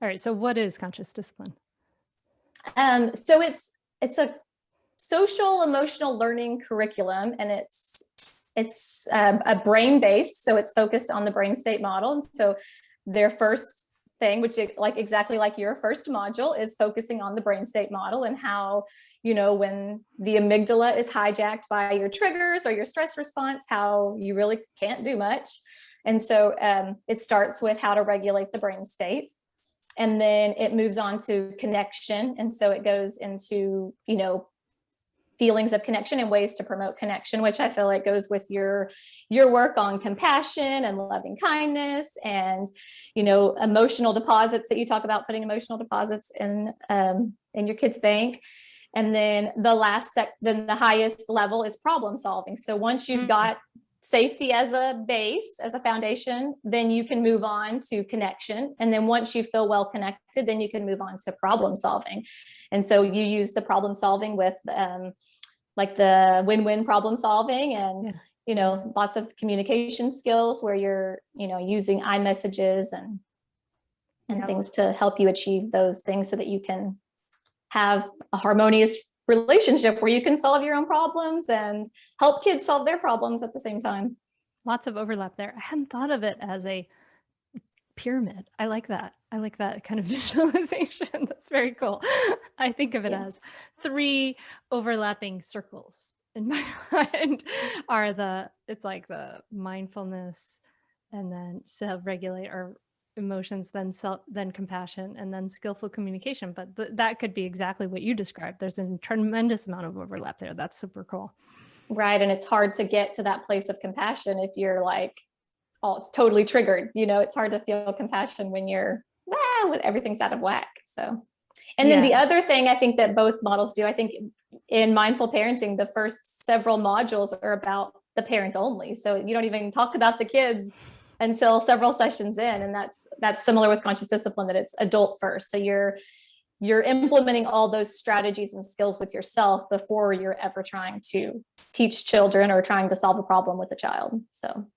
All right. So what is conscious discipline? So it's a social emotional learning curriculum, and it's a brain based, so it's focused on the brain state model. And so their first thing, which like exactly like your first module, is focusing on the brain state model and how, when the amygdala is hijacked by your triggers or your stress response, how you really can't do much. And so it starts with how to regulate the brain state, and then it moves on to connection. And so it goes into, feelings of connection and ways to promote connection, which I feel like goes with your work on compassion and loving kindness, and emotional deposits that you talk about, putting emotional deposits in your kid's bank. And then then the highest level is problem solving. So once you've got safety as a base, as a foundation, then you can move on to connection. And then once you feel well connected, then you can move on to problem solving. And so you use the problem solving with like the win-win problem solving, and lots of communication skills where you're using iMessages and things to help you achieve those things, so that you can have a harmonious relationship where you can solve your own problems and help kids solve their problems at the same time. Lots of overlap there. I hadn't thought of it as a pyramid. I like that. I like that kind of visualization. That's very cool. I think of it as 3 overlapping circles in my mind it's like the mindfulness, and then self-regulate our emotions, then compassion, and then skillful communication. But that could be exactly what you described. There's a tremendous amount of overlap there. That's super cool. Right. And it's hard to get to that place of compassion if you're like, it's totally triggered. It's hard to feel compassion when when everything's out of whack. So, and then the other thing I think that both models do, I think in mindful parenting, the first several modules are about the parent only. So you don't even talk about the kids until several sessions in. And that's similar with conscious discipline, that it's adult first. So you're implementing all those strategies and skills with yourself before you're ever trying to teach children or trying to solve a problem with a child. So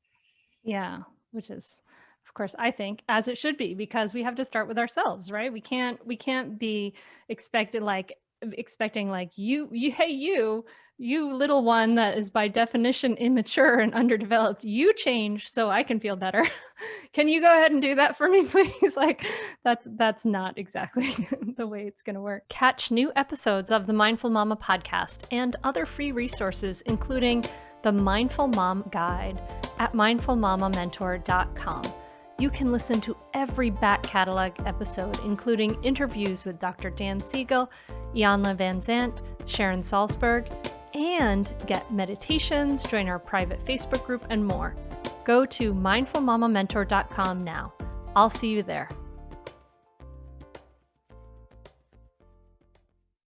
yeah, which is, of course, I think, as it should be, because we have to start with ourselves, right? We can't be expecting like you little one that is by definition immature and underdeveloped, you change so I can feel better. Can you go ahead and do that for me, please? Like that's not exactly the way it's going to work. Catch new episodes of the Mindful Mama podcast and other free resources, including the Mindful Mom Guide at mindfulmamamentor.com. You can listen to every back catalog episode, including interviews with Dr. Dan Siegel, Iyanla Vanzant, Sharon Salzberg, and get meditations, join our private Facebook group, and more. Go to mindfulmamamentor.com now. I'll see you there.